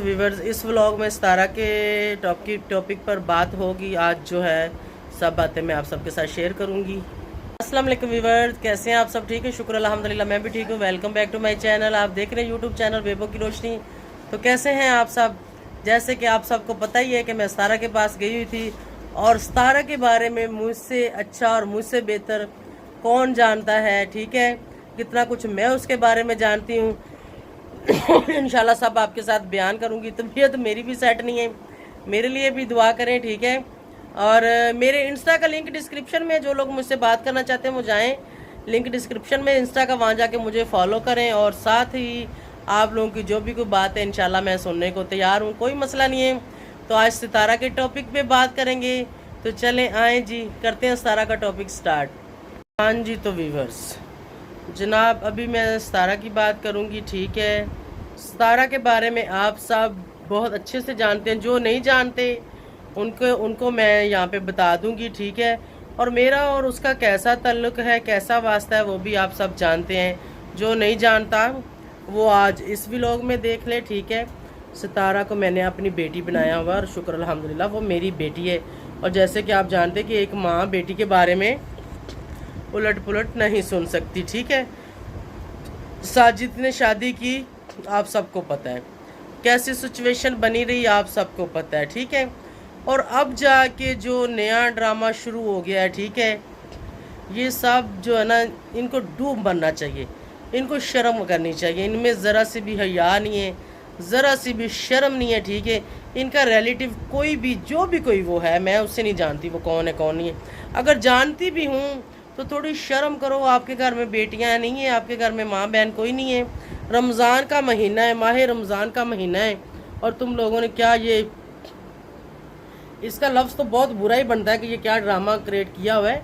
Viewers, इस vlog में सितारा के टॉपिक पर बात होगी। आज जो है सब बातें मैं आप सबके साथ शेयर करूंगी। अस्सलाम वालेकुम व्यूवर्स, कैसे हैं आप सब? ठीक है, शुक्र अल्हम्दुलिल्लाह, मैं भी ठीक हूँ। Welcome back to my channel. आप देख रहे हैं यूट्यूब चैनल बेबो की रोशनी। तो कैसे हैं आप सब? जैसे कि आप सबको पता ही है कि मैं सितारा के पास गई हुई थी, और सितारा के बारे में मुझसे अच्छा और मुझसे बेहतर कौन जानता है, ठीक है। कितना कुछ मैं उसके बारे में जानती हूँ इंशाल्लाह सब आपके साथ बयान करूंगी। तबीयत मेरी भी सेट नहीं है, मेरे लिए भी दुआ करें, ठीक है। और मेरे इंस्टा का लिंक डिस्क्रिप्शन में, जो लोग मुझसे बात करना चाहते हैं वो जाएं, लिंक डिस्क्रिप्शन में इंस्टा का, वहाँ जाके मुझे फॉलो करें। और साथ ही आप लोगों की जो भी कोई बात है इंशाल्लाह मैं सुनने को तैयार हूँ, कोई मसला नहीं है। तो आज सितारा के टॉपिक पे बात करेंगे, तो चलें आएँ जी, करते हैं सितारा का टॉपिक स्टार्ट। हाँ जी, तो व्यूवर्स जनाब, अभी मैं सितारा की बात करूंगी, ठीक है। सितारा के बारे में आप सब बहुत अच्छे से जानते हैं, जो नहीं जानते उनको मैं यहाँ पे बता दूंगी, ठीक है। और मेरा और उसका कैसा ताल्लुक़ है, कैसा वास्ता है, वो भी आप सब जानते हैं। जो नहीं जानता वो आज इस व्लॉग में देख ले, ठीक है। सितारा को मैंने अपनी बेटी बनाया हुआ, और शुक्र अल्हम्दुलिल्लाह वो मेरी बेटी है। और जैसे कि आप जानते हैं कि एक माँ बेटी के बारे में उलट पुलट नहीं सुन सकती, ठीक है। साजिद ने शादी की, आप सबको पता है कैसी सिचुएशन बनी रही, आप सबको पता है, ठीक है। और अब जाके जो नया ड्रामा शुरू हो गया है, ठीक है, ये सब जो है ना, इनको डूब बनना चाहिए, इनको शर्म करनी चाहिए। इनमें ज़रा सी भी हया नहीं है, ज़रा सी भी शर्म नहीं है, ठीक है। इनका रिलेटिव कोई भी, जो भी कोई वो है, मैं उससे नहीं जानती वो कौन है कौन नहीं है। अगर जानती भी हूँ तो थोड़ी शर्म करो। आपके घर में बेटियां नहीं है, आपके घर में माँ बहन कोई नहीं है। रमज़ान का महीना है, माह रमज़ान का महीना है, और तुम लोगों ने क्या, ये इसका लफ्ज़ तो बहुत बुरा ही बनता है कि ये क्या ड्रामा क्रिएट किया हुआ है।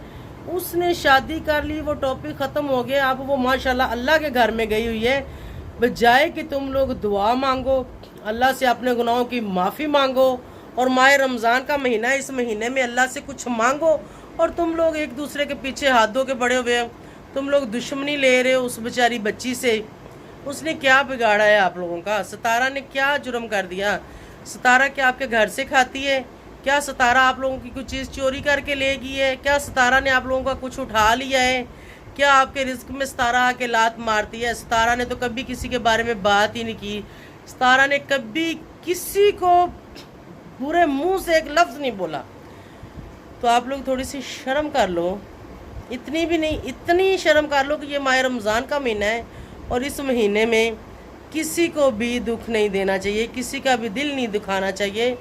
उसने शादी कर ली, वो टॉपिक ख़त्म हो गया। अब वो माशाल्लाह अल्लाह के घर में गई हुई है। बजाय कि तुम लोग दुआ मांगो, अल्लाह से अपने गुनाहों की माफ़ी मांगो, और माह रमज़ान का महीना है, इस महीने में अल्लाह से कुछ मांगो, और तुम लोग एक दूसरे के पीछे हाथ धो के बड़े हुए हो। तुम लोग दुश्मनी ले रहे हो उस बेचारी बच्ची से। उसने क्या बिगाड़ा है आप लोगों का? सितारा ने क्या जुर्म कर दिया? सितारा क्या आपके घर से खाती है? क्या सितारा आप लोगों की कुछ चीज़ चोरी करके ले गई है? क्या सितारा ने आप लोगों का कुछ उठा लिया है? क्या आपके रिस्क में सितारा आके लात मारती है? सितारा ने तो कभी किसी के बारे में बात ही नहीं की। सितारा ने कभी किसी को बुरे मुंह से एक लफ्ज़ नहीं बोला। तो आप लोग थोड़ी सी शर्म कर लो, इतनी भी नहीं, इतनी शर्म कर लो कि ये माह रमज़ान का महीना है, और इस महीने में किसी को भी दुख नहीं देना चाहिए, किसी का भी दिल नहीं दुखाना चाहिए।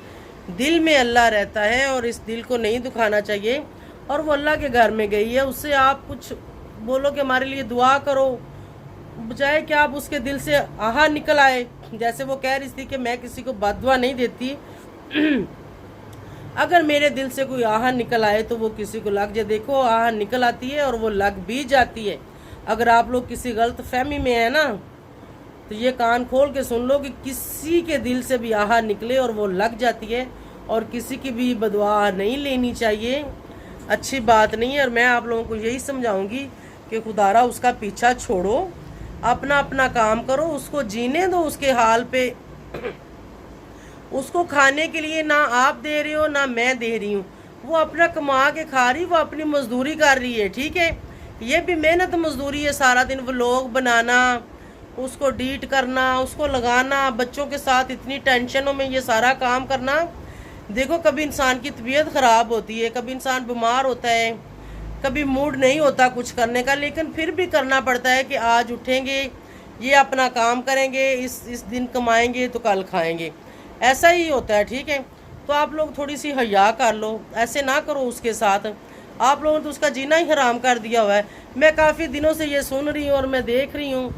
दिल में अल्लाह रहता है, और इस दिल को नहीं दुखाना चाहिए। और वो अल्लाह के घर में गई है, उससे आप कुछ बोलो कि हमारे लिए दुआ करो, बजाय कि आप उसके दिल से आहा निकल आए। जैसे वो कह रही थी कि मैं किसी को बददुआ नहीं देती अगर मेरे दिल से कोई आह निकल आए तो वो किसी को लग जाए। देखो, आह निकल आती है और वो लग भी जाती है। अगर आप लोग किसी गलत फहमी में है ना, तो ये कान खोल के सुन लो कि किसी के दिल से भी आह निकले और वो लग जाती है, और किसी की भी बदुआ नहीं लेनी चाहिए, अच्छी बात नहीं है। और मैं आप लोगों को यही समझाऊंगी कि खुदारा उसका पीछा छोड़ो, अपना अपना काम करो, उसको जीने दो उसके हाल पे। उसको खाने के लिए ना आप दे रहे हो ना मैं दे रही हूँ, वो अपना कमा के खा रही, वो अपनी मजदूरी कर रही है, ठीक है। ये भी मेहनत मजदूरी है, सारा दिन व्लॉग बनाना, उसको डीट करना, उसको लगाना, बच्चों के साथ इतनी टेंशनों में ये सारा काम करना। देखो, कभी इंसान की तबीयत ख़राब होती है, कभी इंसान बीमार होता है, कभी मूड नहीं होता कुछ करने का, लेकिन फिर भी करना पड़ता है कि आज उठेंगे, ये अपना काम करेंगे, इस दिन कमाएंगे तो कल खाएंगे, ऐसा ही होता है, ठीक है। तो आप लोग थोड़ी सी हया कर लो, ऐसे ना करो उसके साथ। आप लोगों ने तो उसका जीना ही हराम कर दिया हुआ है। मैं काफ़ी दिनों से ये सुन रही हूँ और मैं देख रही हूँ,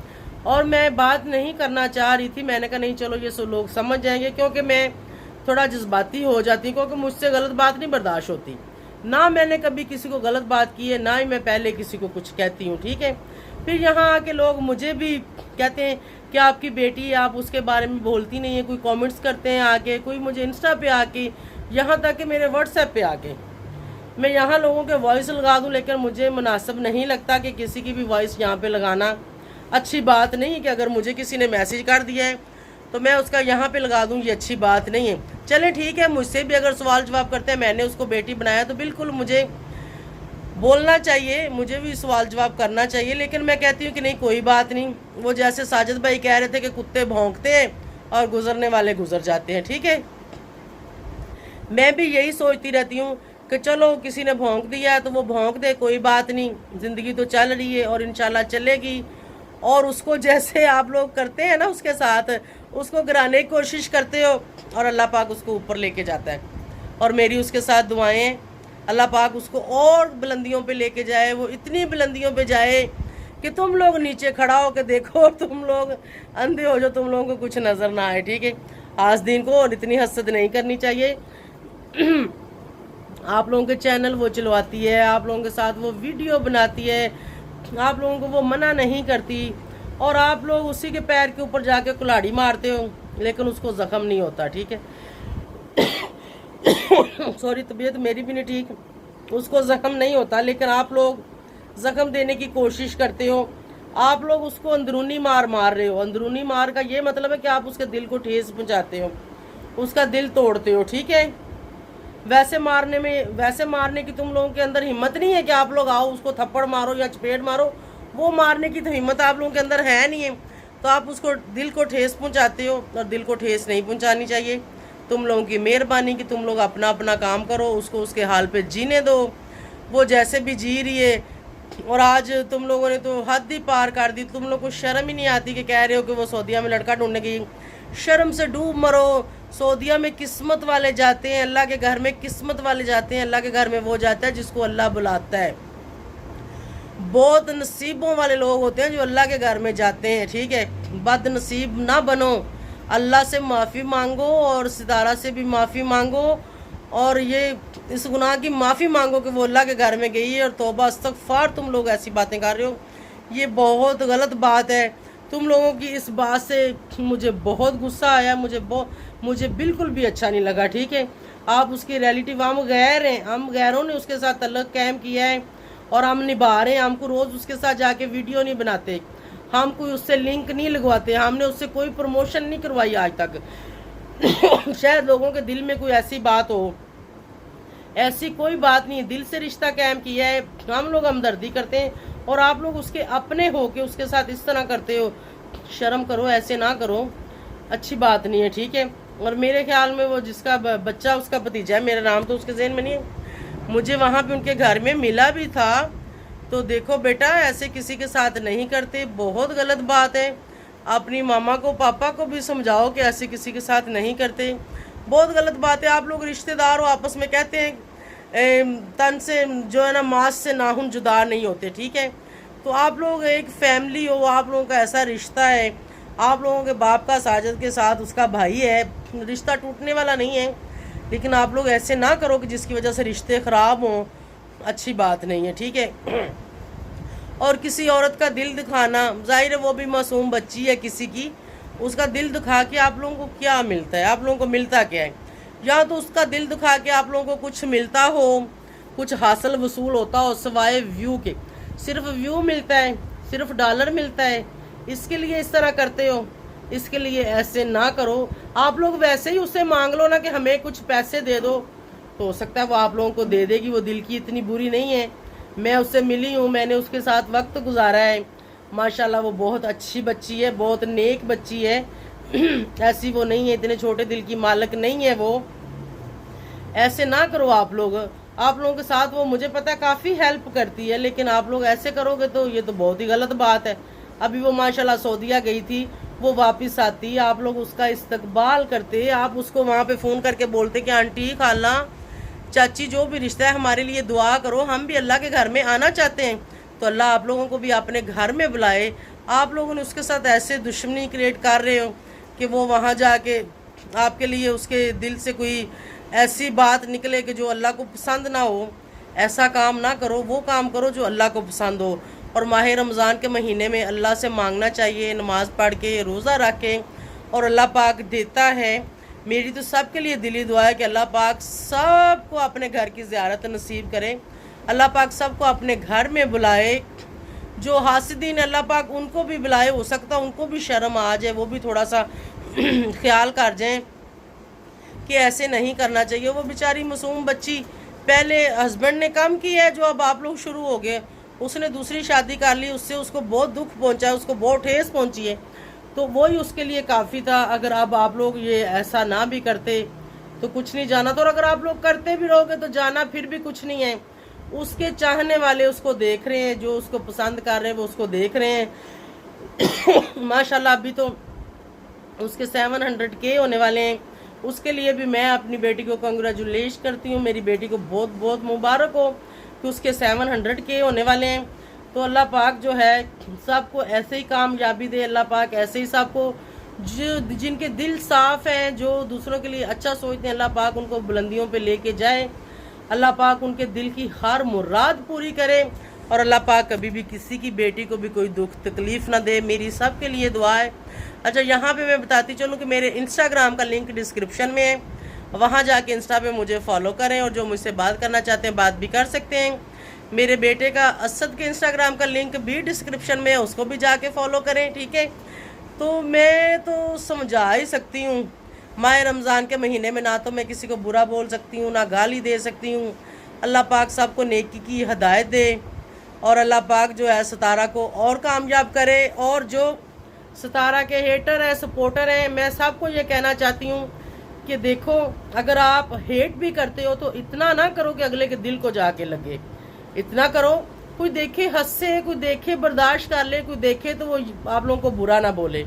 और मैं बात नहीं करना चाह रही थी। मैंने कहा नहीं, चलो ये लोग समझ जाएंगे, क्योंकि मैं थोड़ा जज्बाती हो जाती हूँ, क्योंकि मुझसे गलत बात नहीं बर्दाश्त होती। ना मैंने कभी किसी को गलत बात की है, ना ही मैं पहले किसी को कुछ कहती हूँ, ठीक है। फिर यहाँ आके लोग मुझे भी कहते हैं कि आपकी बेटी है, आप उसके बारे में बोलती नहीं है। कोई कमेंट्स करते हैं आके, कोई मुझे इंस्टा पे आके, यहाँ तक कि मेरे व्हाट्सएप पे आके। मैं यहाँ लोगों के वॉइस लगा दूँ, लेकिन मुझे मुनासिब नहीं लगता कि किसी की भी वॉइस यहाँ पे लगाना अच्छी बात नहीं है। कि अगर मुझे किसी ने मैसेज कर दिया है تو میں اس کا یہاں پہ لگا دوں، یہ اچھی بات نہیں ہے۔ چلیں ٹھیک ہے، مجھ سے بھی اگر سوال جواب کرتے ہیں، میں نے اس کو بیٹی بنایا تو بالکل مجھے بولنا چاہیے، مجھے بھی سوال جواب کرنا چاہیے، لیکن میں کہتی ہوں کہ نہیں کوئی بات نہیں۔ وہ جیسے ساجد بھائی کہہ رہے تھے کہ کتے بھونکتے ہیں اور گزرنے والے گزر جاتے ہیں، ٹھیک ہے، میں بھی یہی سوچتی رہتی ہوں کہ چلو کسی نے بھونک دیا ہے تو وہ بھونک دے، کوئی بات نہیں، زندگی تو چل رہی ہے اور انشاءاللہ چلے گی۔ اور اس کو جیسے آپ لوگ کرتے ہیں نا، اس کے ساتھ اس کو گرانے کی کوشش کرتے ہو اور اللہ پاک اس کو اوپر لے کے جاتا ہے۔ اور میری اس کے ساتھ دعائیں ہیں، اللہ پاک اس کو اور بلندیوں پہ لے کے جائے، وہ اتنی بلندیوں پہ جائے کہ تم لوگ نیچے کھڑا ہو کے دیکھو، تم لوگ اندھے ہو جو، تم لوگوں کو کچھ نظر نہ آئے، ٹھیک ہے۔ آج کو اور اتنی حسد نہیں کرنی چاہیے۔ آپ لوگوں کے چینل وہ چلواتی ہے، آپ لوگوں کے ساتھ وہ ویڈیو بناتی ہے، آپ لوگوں کو وہ منع نہیں کرتی، اور آپ لوگ اسی کے پیر کے اوپر جا کے کلاڑی مارتے ہو، لیکن اس کو زخم نہیں ہوتا، ٹھیک ہے۔ سوری، طبیعت میری بھی نہیں ٹھیک، اس کو زخم نہیں ہوتا، لیکن آپ لوگ زخم دینے کی کوشش کرتے ہو، آپ لوگ اس کو اندرونی مار رہے ہو۔ اندرونی مار کا یہ مطلب ہے کہ آپ اس کے دل کو ٹھیس پہنچاتے ہو، اس کا دل توڑتے ہو، ٹھیک ہے۔ ویسے مارنے کی تم لوگوں کے اندر ہمت نہیں ہے کہ آپ لوگ آؤ اس کو تھپڑ مارو یا چپیٹ مارو، وہ مارنے کی تو ہمت آپ لوگوں کے اندر ہے نہیں ہے، تو آپ اس کو دل کو ٹھیس پہنچاتے ہو، اور دل کو ٹھیس نہیں پہنچانی چاہیے۔ تم لوگوں کی مہربانی کہ تم لوگ اپنا اپنا کام کرو، اس کو اس کے حال پہ جینے دو، وہ جیسے بھی جی رہی ہے۔ اور آج تم لوگوں نے تو حد ہی پار کر دی، تم لوگوں کو شرم ہی نہیں آتی کہ کہہ رہے ہو کہ وہ سعودیہ میں لڑکا ڈھونڈنے گئی۔ شرم سے ڈوب مرو، سعودیہ میں قسمت والے جاتے ہیں، اللہ کے گھر میں قسمت والے جاتے ہیں، اللہ کے گھر میں وہ جاتا ہے جس کو اللہ بلاتا ہے۔ بہت نصیبوں والے لوگ ہوتے ہیں جو اللہ کے گھر میں جاتے ہیں، ٹھیک ہے۔ بد نصیب نہ بنو، اللہ سے معافی مانگو اور ستارہ سے بھی معافی مانگو، اور یہ اس گناہ کی معافی مانگو کہ وہ اللہ کے گھر میں گئی ہے، اور توبہ استغفار تم لوگ ایسی باتیں کر رہے ہو، یہ بہت غلط بات ہے۔ تم لوگوں کی اس بات سے مجھے بہت غصہ آیا، مجھے بالکل بھی اچھا نہیں لگا، ٹھیک ہے۔ آپ اس کی ریلیٹیو، ہم غیر ہیں، ہم غیروں نے اس کے ساتھ تعلق قائم کیا ہے اور ہم نبھا رہے ہیں، ہم کو روز اس کے ساتھ جا کے ویڈیو نہیں بناتے، ہم کوئی اس سے لنک نہیں لگواتے، ہم نے اس سے کوئی پروموشن نہیں کروائی آج تک۔ شاید لوگوں کے دل میں کوئی ایسی بات ہو، ایسی کوئی بات نہیں ہے، دل سے رشتہ قائم کیا ہے، ہم لوگ ہمدردی کرتے ہیں، اور آپ لوگ اس کے اپنے ہو کے اس کے ساتھ اس طرح کرتے ہو، شرم کرو، ایسے نہ کرو، اچھی بات نہیں ہے، ٹھیک ہے۔ اور میرے خیال میں وہ جس کا بچہ اس کا بھتیجا ہے، میرا نام تو اس کے ذہن میں نہیں ہے، مجھے وہاں پہ ان کے گھر میں ملا بھی تھا، تو دیکھو بیٹا ایسے کسی کے ساتھ نہیں کرتے، بہت غلط بات ہے۔ اپنی ماما کو پاپا کو بھی سمجھاؤ کہ ایسے کسی کے ساتھ نہیں کرتے، بہت غلط بات ہے۔ آپ لوگ رشتہ دار ہو، آپس میں کہتے ہیں تن سے جو ہے نا ماس سے ناخن جدا نہیں ہوتے، ٹھیک ہے۔ تو آپ لوگ ایک فیملی ہو، آپ لوگوں کا ایسا رشتہ ہے، آپ لوگوں کے باپ کا ساجد کے ساتھ اس کا بھائی ہے، رشتہ ٹوٹنے والا نہیں ہے، لیکن آپ لوگ ایسے نہ کرو کہ جس کی وجہ سے رشتے خراب ہوں، اچھی بات نہیں ہے، ٹھیک ہے۔ اور کسی عورت کا دل دکھانا، ظاہر ہے وہ بھی معصوم بچی ہے کسی کی، اس کا دل دکھا کے آپ لوگوں کو کیا ملتا ہے؟ آپ لوگوں کو ملتا کیا ہے؟ یا تو اس کا دل دکھا کے آپ لوگوں کو کچھ ملتا ہو، کچھ حاصل وصول ہوتا ہو سوائے ویو کے، صرف ویو ملتا ہے، صرف ڈالر ملتا ہے، اس کے لیے اس طرح کرتے ہو، اس کے لیے ایسے نہ کرو۔ آپ لوگ ویسے ہی اس سے مانگ لو نا کہ ہمیں کچھ پیسے دے دو، تو ہو سکتا ہے وہ آپ لوگوں کو دے دے گی، وہ دل کی اتنی بری نہیں ہے۔ میں اس سے ملی ہوں، میں نے اس کے ساتھ وقت گزارا ہے، ماشاءاللہ وہ بہت اچھی بچی ہے، بہت نیک بچی ہے، ایسی وہ نہیں ہے، اتنے چھوٹے دل کی مالک نہیں ہے وہ، ایسے نہ کرو آپ لوگ۔ آپ لوگوں کے ساتھ وہ مجھے پتہ ہے کافی ہیلپ کرتی ہے، لیکن آپ لوگ ایسے کرو گے تو یہ تو بہت ہی غلط بات ہے۔ ابھی وہ ماشاءاللہ سعودیہ گئی تھی، وہ واپس آتی، آپ لوگ اس کا استقبال کرتے، آپ اس کو وہاں پہ فون کر کے بولتے کہ آنٹی، خالہ، چاچی، جو بھی رشتہ ہے ہمارے لیے دعا کرو، ہم بھی اللہ کے گھر میں آنا چاہتے ہیں، تو اللہ آپ لوگوں کو بھی اپنے گھر میں بلائے۔ آپ لوگوں نے اس کے ساتھ ایسے دشمنی کریٹ کر رہے ہو کہ وہ وہاں جا کے آپ کے لیے اس کے دل سے کوئی ایسی بات نکلے کہ جو اللہ کو پسند نہ ہو، ایسا کام نہ کرو، وہ کام کرو جو اللہ کو پسند ہو۔ اور ماہ رمضان کے مہینے میں اللہ سے مانگنا چاہیے، نماز پڑھ کے روزہ رکھ کے، اور اللہ پاک دیتا ہے۔ میری تو سب کے لیے دلی دعا ہے کہ اللہ پاک سب کو اپنے گھر کی زیارت نصیب کرے، اللہ پاک سب کو اپنے گھر میں بلائے، جو حاسدین اللہ پاک ان کو بھی بلائے، ہو سکتا ان کو بھی شرم آ جائے، وہ بھی تھوڑا سا ख्याल कर जाएं कि ऐसे नहीं करना चाहिए। वो बेचारी मासूम बच्ची पहले हस्बैंड ने कम की है जो अब आप लोग शुरू हो गए, उसने दूसरी शादी कर ली, उससे उसको बहुत दुख पहुंचा है, उसको बहुत ठेस पहुंची है, तो वही उसके लिए काफ़ी था। अगर अब आप लोग ये ऐसा ना भी करते तो कुछ नहीं जाना था, और अगर आप लोग करते भी रहोगे तो जाना फिर भी कुछ नहीं है। उसके चाहने वाले उसको देख रहे हैं, जो उसको पसंद कर रहे हैं वो उसको देख रहे हैं। माशाल्लाह अभी तो उसके 700K होने वाले हैं। उसके लिए भी मैं अपनी बेटी को कंग्रेचुलेट करती हूँ। मेरी बेटी को बहुत बहुत मुबारक हो कि उसके 700K होने वाले हैं। तो अल्लाह पाक जो है सबको ऐसे ही कामयाबी दे, अल्लाह पाक ऐसे ही सबको जो जिनके दिल साफ़ हैं, जो दूसरों के लिए अच्छा सोचते हैं, अल्लाह पाक उनको बुलंदियों पे लेके जाए। अल्लाह पाक उनके दिल की हर मुराद पूरी करे, और अल्लाह पाक कभी भी किसी की बेटी को भी कोई दुख तकलीफ़ ना दे। मेरी सब के लिए दुआ है। अच्छा, यहाँ पे मैं बताती चलूँ कि मेरे इंस्टाग्राम का लिंक डिस्क्रिप्शन में है, वहाँ जाके इंस्टा पे मुझे फॉलो करें, और जो मुझसे बात करना चाहते हैं बात भी कर सकते हैं। मेरे बेटे का असद के इंस्टाग्राम का लिंक भी डिस्क्रिप्शन में है, उसको भी जाके फॉलो करें, ठीक है। तो मैं तो समझा ही सकती हूँ, माह रमज़ान के महीने में ना तो मैं किसी को बुरा बोल सकती हूँ, ना गाली दे सकती हूँ। अल्लाह पाक सबको नेकी की हदायत दे, और अल्लाह पाक जो है सितारा को और कामयाब करे। और जो सितारा के हेटर है, सपोर्टर हैं, मैं सबको ये कहना चाहती हूँ कि देखो, अगर आप हेट भी करते हो तो इतना ना करो कि अगले के दिल को जाके लगे। इतना करो, कोई देखे हंसे, कोई देखे बर्दाश्त कर ले, कोई देखे तो वो आप लोगों को बुरा ना बोले।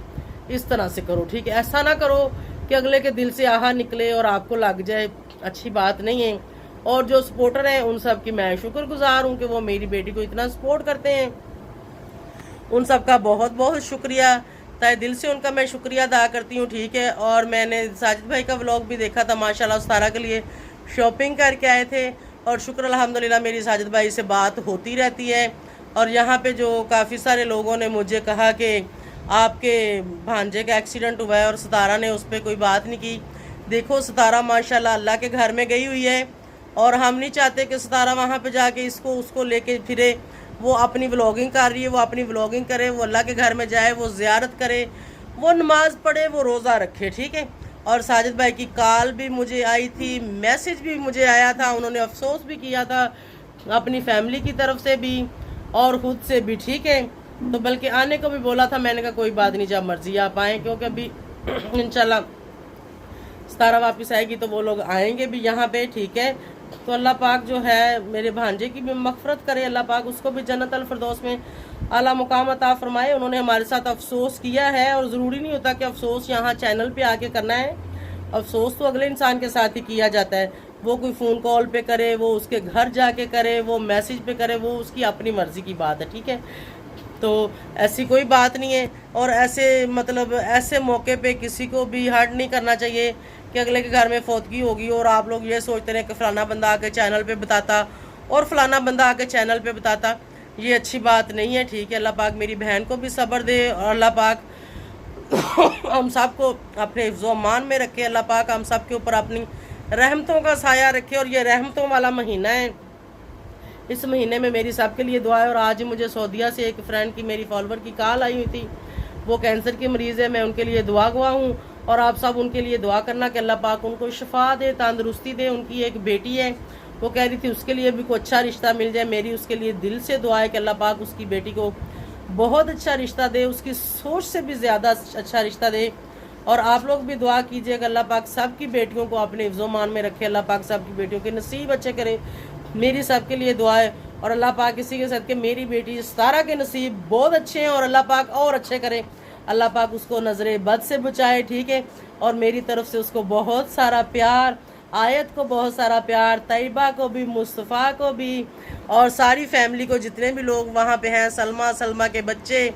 इस तरह से करो, ठीक है। ऐसा ना करो कि अगले के दिल से आहा निकले और आपको लग जाए, अच्छी बात नहीं है। और जो सपोर्टर हैं उन सब की मैं शुक्रगुजार हूँ कि वो मेरी बेटी को इतना सपोर्ट करते हैं। उन सब का बहुत बहुत शुक्रिया, तहे दिल से उनका मैं शुक्रिया अदा करती हूँ, ठीक है। और मैंने साजिद भाई का व्लॉग भी देखा था, माशाल्लाह सितारा के लिए शॉपिंग करके आए थे, और शुक्र अल्हम्दुलिल्लाह मेरी साजिद भाई से बात होती रहती है। और यहाँ पे जो काफ़ी सारे लोगों ने मुझे कहा कि आपके भांजे का एक्सीडेंट हुआ है और सितारा ने उस पर कोई बात नहीं की। देखो, सितारा माशाल्लाह अल्लाह के घर में गई हुई है, और हम नहीं चाहते कि सितारा वहाँ पे जाके इसको उसको लेके फिरे। वो अपनी व्लॉगिंग कर रही है, वो अपनी व्लॉगिंग करे, वो अल्लाह के घर में जाए, वो ज़ियारत करे, वो नमाज पढ़े, वो रोज़ा रखे, ठीक है। और साजिद भाई की कॉल भी मुझे आई थी, मैसेज भी मुझे आया था, उन्होंने अफसोस भी किया था अपनी फैमिली की तरफ से भी और ख़ुद से भी, ठीक है। तो बल्कि आने को भी बोला था, मैंने कहा कोई बात नहीं, जब मर्जी आप आएँ, क्योंकि अभी इंशाल्लाह सितारा वापस आएगी तो वो लोग आएंगे भी यहाँ पे, ठीक है। तो अल्लाह पाक जो है मेरे भांजे की भी मग़फ़िरत करे, अल्लाह पाक उसको भी जन्नत अल फिरदौस में आला मुकाम अता फरमाए। उन्होंने हमारे साथ अफसोस किया है, और ज़रूरी नहीं होता कि अफसोस यहाँ चैनल पे आके करना है। अफसोस तो अगले इंसान के साथ ही किया जाता है, वो कोई फ़ोन कॉल पे करे, वो उसके घर जाके करे, वो मैसेज पे करे, वो उसकी अपनी मर्ज़ी की बात है, ठीक है। तो ऐसी कोई बात नहीं है, और ऐसे मतलब ऐसे मौके पे किसी को भी हर्ट नहीं करना चाहिए कि अगले के घर में फौतगी होगी और आप लोग ये सोचते रहे कि फ़लाना बंदा आके चैनल पे बताता और फ़लाना बंदा आके चैनल पे बताता। ये अच्छी बात नहीं है, ठीक है। अल्लाह पाक मेरी बहन को भी सब्र दे, और अल्लाह पाक हम सब को अपने हिफ्ज़-ओ-अमान में रखे। अल्लाह पाक हम सब के ऊपर अपनी रहमतों का साया रखे, और ये रहमतों वाला महीना है। इस महीने में मेरी सब के लिए दुआ है। और आज ही मुझे सऊदीया से एक फ्रेंड की, मेरी फॉलोवर की कॉल आई हुई थी, वो कैंसर की मरीज़ है, मैं उनके लिए दुआ गवा हूँ, और आप सब उनके लिए दुआ करना कि अल्लाह पाक उनको शिफा दे, तंदुरुस्ती दे। उनकी एक बेटी है, वो कह रही थी उसके लिए भी कोई अच्छा रिश्ता मिल जाए। मेरी उसके लिए दिल से दुआ है कि अल्लाह पाक उसकी बेटी को बहुत अच्छा रिश्ता दे, उसकी सोच से भी ज़्यादा अच्छा रिश्ता दे। और आप लोग भी दुआ कीजिए कि अल्लाह पाक सब की बेटियों को अपने हिफ्ज़-ओ-मान में रखे, अल्लाह पाक सब की बेटियों के नसीब अच्छे करे। मेरी सब के लिए दुआ है, और अल्लाह पाक इसी के साथ के मेरी बेटी सितारा के नसीब बहुत अच्छे हैं, और अल्लाह पाक और अच्छे करे। अल्लाह पाक उसको नज़रे बद से बचाए, ठीक है। और मेरी तरफ से उसको बहुत सारा प्यार, आयत को बहुत सारा प्यार, तैयबा को भी, मुस्तफ़ा को भी, और सारी फैमिली को, जितने भी लोग वहाँ पे हैं, सलमा के बच्चे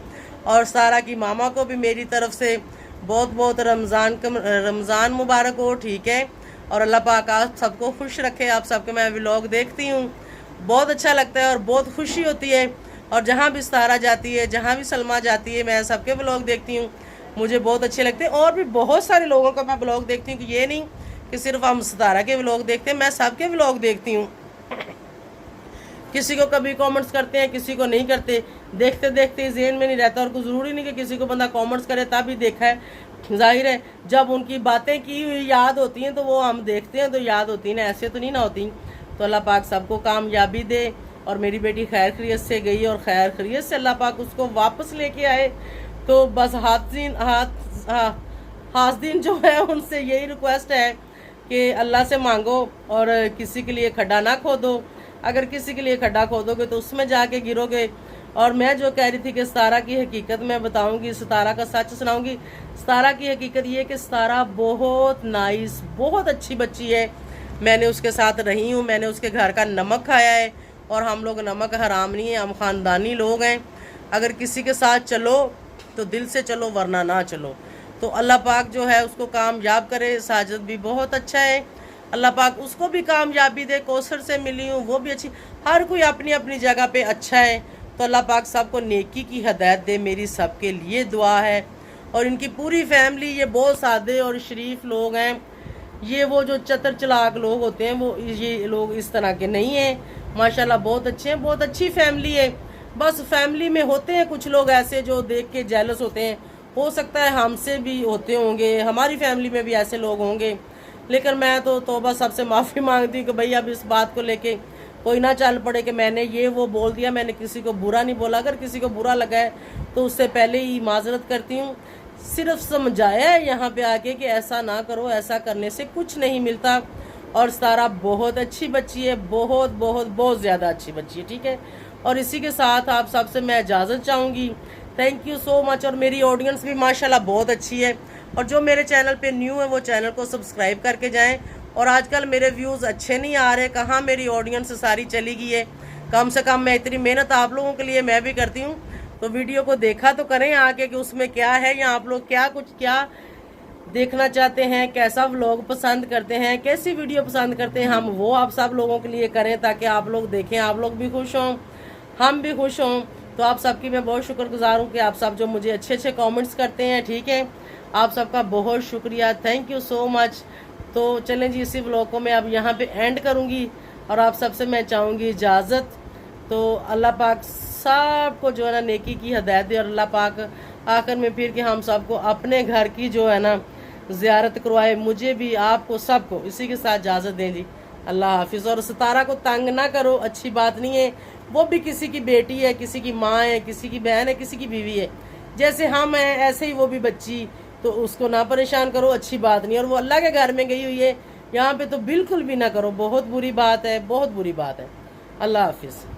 और सारा की मामा को भी मेरी तरफ से बहुत बहुत रमज़ान मुबारक हो, ठीक है। और अल्लाह पाक आप सबको खुश रखे। आप सबके मैं व्लॉग देखती हूँ, बहुत अच्छा लगता है और बहुत खुशी होती है। और जहाँ भी सितारा जाती है, जहाँ भी सलमा जाती है, मैं सबके व्लॉग देखती हूँ, मुझे बहुत अच्छे लगते हैं। और भी बहुत सारे लोगों का मैं व्लॉग देखती हूँ, कि ये नहीं कि सिर्फ हम सितारा के व्लॉग देखते हैं, मैं सबके व्लॉग देखती हूँ। किसी को कभी कमेंट्स करते हैं, किसी को नहीं करते, देखते देखते ज़हन में नहीं रहता। और कुछ ज़रूरी नहीं कि किसी को बंदा कमेंट्स करे तब ही देखा है, जाहिर है जब उनकी बातें की हुई याद होती हैं तो वो हम देखते हैं तो याद होती हैं ना, ऐसे तो नहीं ना होती। तो अल्लाह पाक सबको कामयाबी दे और मेरी बेटी खैर खैरियत से गई और खैर खैरियत से अल्लाह पाक उसको वापस लेके आए। तो बस हासदीन जो है उनसे यही रिक्वेस्ट है कि अल्लाह से मांगो और किसी के लिए खड्डा ना खोदो। अगर किसी के लिए खड्डा खोदोगे तो उसमें जाके गिरोगे। और मैं जो कह रही थी कि सितारा की हकीकत मैं बताऊंगी, सितारा का सच सुनाऊंगी। सितारा की हकीकत ये कि सितारा बहुत नाइस, बहुत अच्छी बच्ची है। मैंने उसके साथ रही हूँ, मैंने उसके घर का नमक खाया है और हम लोग नमक हराम नहीं है, हम ख़ानदानी लोग हैं। अगर किसी के साथ चलो तो दिल से चलो वरना ना चलो। तो अल्लाह पाक जो है उसको कामयाब करे। साजिद भी बहुत अच्छा है, अल्लाह पाक उसको भी कामयाबी दे। कौसर से मिली हूँ वो भी अच्छी, हर कोई अपनी अपनी जगह पे अच्छा है। तो अल्लाह पाक सबको नेकी की हदायत दे, मेरी सबके लिए दुआ है। और इनकी पूरी फैमिली ये बहुत सादे और शरीफ लोग हैं। ये वो जो चतर चलाक लोग होते हैं वो ये लोग इस तरह के नहीं हैं। माशाल्लाह बहुत अच्छे हैं, बहुत अच्छी फैमिली है। बस फैमिली में होते हैं कुछ लोग ऐसे जो देख के जेलस होते हैं, हो सकता है हमसे भी होते होंगे, हमारी फैमिली में भी ऐसे लोग होंगे। लेकिन मैं तो तौबा सबसे माफ़ी मांगती हूँ कि भाई अब इस बात को लेके कोई ना चल पड़े कि मैंने ये वो बोल दिया, मैंने किसी को बुरा नहीं बोला। अगर किसी को बुरा लगा है तो उससे पहले ही माजरत करती हूँ। सिर्फ समझाया है यहाँ पे आके कि ऐसा ना करो, ऐसा करने से कुछ नहीं मिलता। और सितारा बहुत अच्छी बच्ची है, बहुत बहुत बहुत ज़्यादा अच्छी बच्ची है, ठीक है। और इसी के साथ आप सबसे मैं इजाज़त चाहूँगी। Thank you so much. और मेरी ऑडियंस भी माशाल्लाह बहुत अच्छी है। और जो मेरे चैनल पे न्यू है वो चैनल को सब्सक्राइब करके जाएं। और आजकल मेरे व्यूज़ अच्छे नहीं आ रहे, कहाँ मेरी ऑडियंस सारी चली गई है। कम से कम मैं इतनी मेहनत आप लोगों के लिए मैं भी करती हूँ, तो वीडियो को देखा तो करें आके कि उसमें क्या है, या आप लोग क्या देखना चाहते हैं, कैसा व्लॉग पसंद करते हैं, कैसी वीडियो पसंद करते हैं, हम वो आप सब लोगों के लिए करें ताकि आप लोग देखें, आप लोग भी खुश हों, हम भी खुश हों। तो आप सबकी मैं बहुत शुक्रगुजार हूँ कि आप सब जो मुझे अच्छे अच्छे कमेंट्स करते हैं, ठीक है। आप सबका बहुत शुक्रिया, थैंक यू सो मच। तो चलें जी, इसी व्लॉग को मैं अब यहाँ पे एंड करूँगी और आप सबसे मैं चाहूँगी इजाज़त। तो अल्लाह पाक सबको जो है ना नेकी की हदायत दे और अल्लाह पाक आखिर में फिर कि हम सबको अपने घर की जो है ना ज़ियारत करवाए, मुझे भी, आपको, सबको। इसी के साथ इजाज़त दें जी, अल्लाह हाफिज़। और सितारा को तंग ना करो, अच्छी बात नहीं है। वो भी किसी की बेटी है, किसी की माँ है, किसी की बहन है, किसी की बीवी है। जैसे हम हैं ऐसे ही वो भी बच्ची, तो उसको ना परेशान करो, अच्छी बात नहीं। और वो अल्लाह के घर में गई हुई है, यहाँ पे तो बिल्कुल भी ना करो, बहुत बुरी बात है, बहुत बुरी बात है। अल्लाह हाफिज़।